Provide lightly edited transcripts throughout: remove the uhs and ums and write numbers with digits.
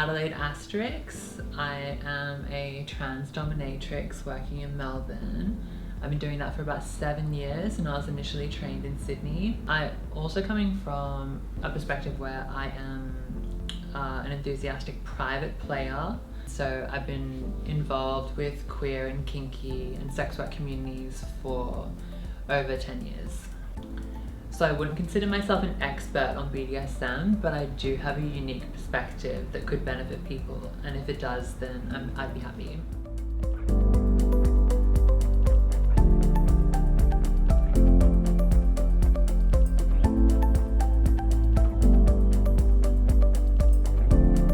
Adelaide Asterix. I am a trans dominatrix working in Melbourne. I've been doing that for about 7 years, and I was initially trained in Sydney. I also coming from a perspective where I am an enthusiastic private player. So I've been involved with queer and kinky and sex work communities for over 10 years. So I wouldn't consider myself an expert on BDSM, but I do have a unique perspective that could benefit people, and if it does, then I'd be happy.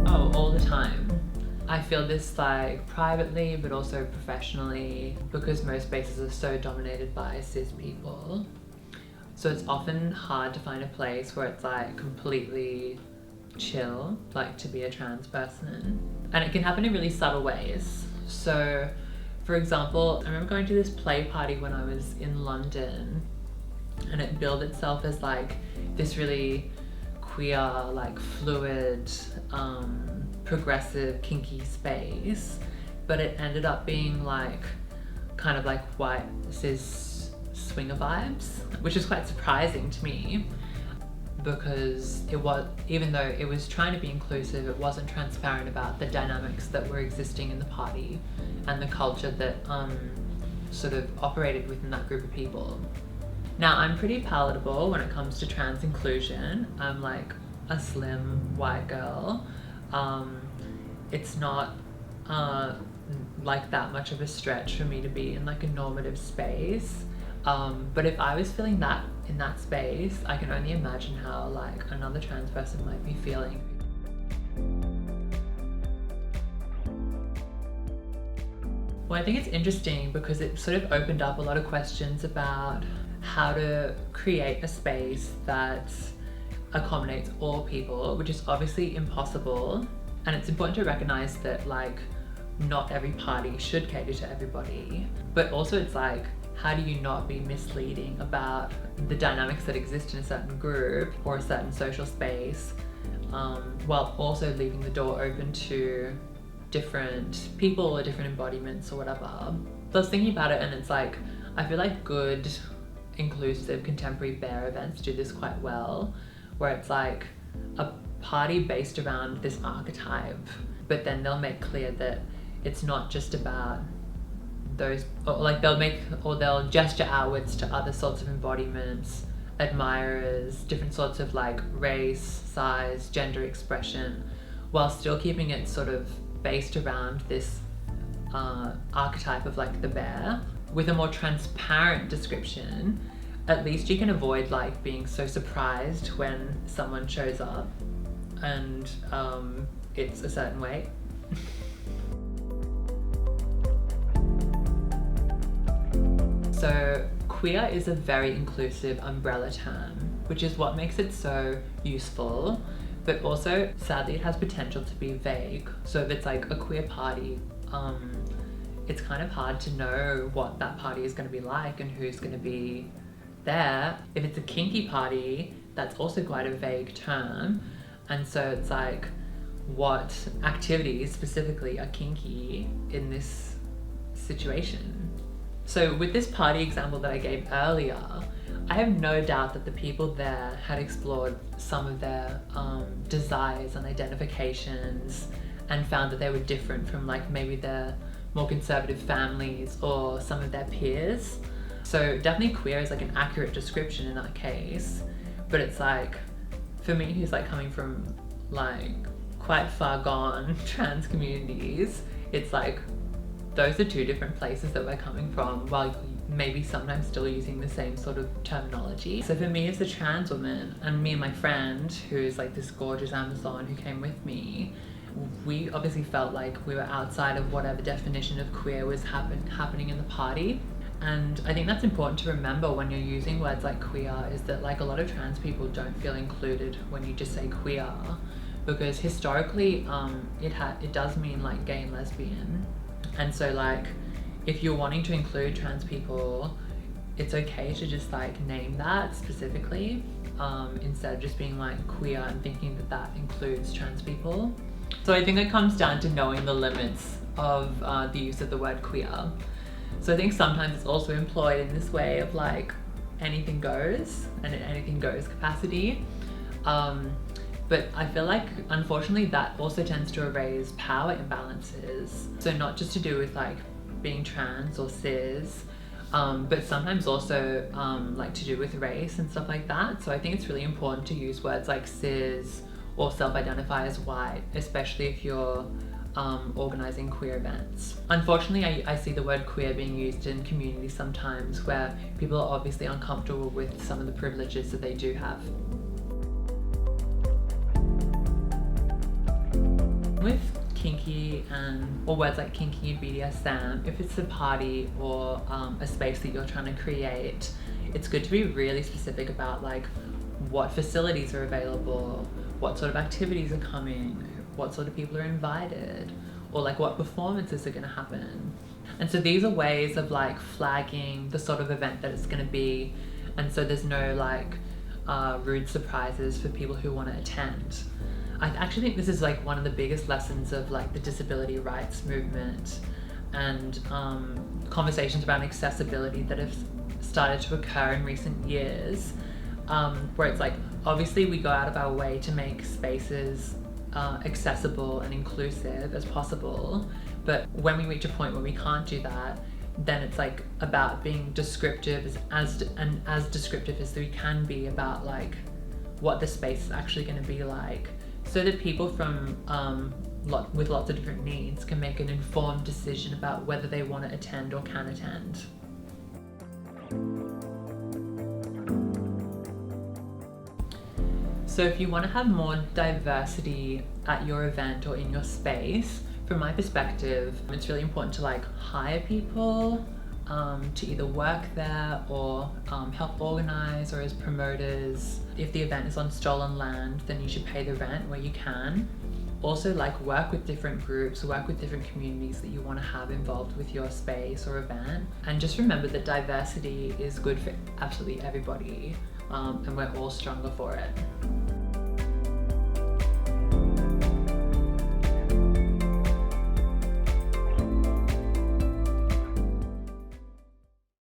Oh, all the time. I feel this like privately, but also professionally, because most spaces are so dominated by cis people. So it's often hard to find a place where it's like completely chill, like to be a trans person. And it can happen in really subtle ways. So for example, I remember going to this play party when I was in London, and it billed itself as like this really queer, like fluid, progressive, kinky space. But it ended up being like kind of like white cis swinger vibes, which is quite surprising to me, because it was, even though it was trying to be inclusive, it wasn't transparent about the dynamics that were existing in the party and the culture that sort of operated within that group of people. Now, I'm pretty palatable when it comes to trans inclusion. I'm like a slim white girl. It's not like that much of a stretch for me to be in like a normative space. But if I was feeling that in that space, I can only imagine how like another trans person might be feeling. Well, I think it's interesting because it sort of opened up a lot of questions about how to create a space that accommodates all people, which is obviously impossible. And it's important to recognize that like not every party should cater to everybody, but also it's like, how do you not be misleading about the dynamics that exist in a certain group or a certain social space, while also leaving the door open to different people or different embodiments or whatever. So I was thinking about it, and it's like, I feel like good, inclusive, contemporary bear events do this quite well, where it's like a party based around this archetype, but then they'll make clear that it's not just about those, or like they'll gesture outwards to other sorts of embodiments, admirers, different sorts of like race, size, gender expression, while still keeping it sort of based around this archetype of like the bear. With a more transparent description, at least you can avoid like being so surprised when someone shows up and it's a certain way. So queer is a very inclusive umbrella term, which is what makes it so useful, but also sadly it has potential to be vague. So if it's like a queer party, it's kind of hard to know what that party is going to be like and who's going to be there. If it's a kinky party, that's also quite a vague term, and so it's like, what activities specifically are kinky in this situation? So with this party example that I gave earlier, I have no doubt that the people there had explored some of their desires and identifications and found that they were different from like maybe their more conservative families or some of their peers. So definitely queer is like an accurate description in that case, but it's like, for me who's like coming from like quite far gone trans communities, it's like, those are two different places that we're coming from, while maybe sometimes still using the same sort of terminology. So for me as a trans woman, and me and my friend, who's like this gorgeous Amazon who came with me, we obviously felt like we were outside of whatever definition of queer was happening in the party. And I think that's important to remember when you're using words like queer, is that like a lot of trans people don't feel included when you just say queer, because historically it does mean like gay and lesbian. And so like, if you're wanting to include trans people, it's okay to just like name that specifically, instead of just being like queer and thinking that that includes trans people. So I think it comes down to knowing the limits of the use of the word queer. So I think sometimes it's also employed in this way of like anything goes and an anything goes capacity. But I feel like unfortunately that also tends to erase power imbalances. So not just to do with like being trans or cis, but sometimes also like to do with race and stuff like that. So I think it's really important to use words like cis or self-identify as white, especially if you're organising queer events. Unfortunately, I see the word queer being used in communities sometimes where people are obviously uncomfortable with some of the privileges that they do have. With kinky or words like kinky and BDSM, if it's a party or a space that you're trying to create, it's good to be really specific about like what facilities are available, what sort of activities are coming, what sort of people are invited, or like what performances are going to happen. And so these are ways of like flagging the sort of event that it's going to be, and so there's no like rude surprises for people who want to attend. I actually think this is like one of the biggest lessons of like the disability rights movement and conversations around accessibility that have started to occur in recent years, where it's like obviously we go out of our way to make spaces accessible and inclusive as possible, but when we reach a point where we can't do that, then it's like about being descriptive as descriptive as we can be about like what the space is actually going to be like, so that people from with lots of different needs can make an informed decision about whether they want to attend or can attend. So if you want to have more diversity at your event or in your space, from my perspective, it's really important to like hire people to either work there or help organize or as promoters. If the event is on stolen land, then you should pay the rent where you can. Also like work with different groups, work with different communities that you want to have involved with your space or event. And just remember that diversity is good for absolutely everybody, and we're all stronger for it.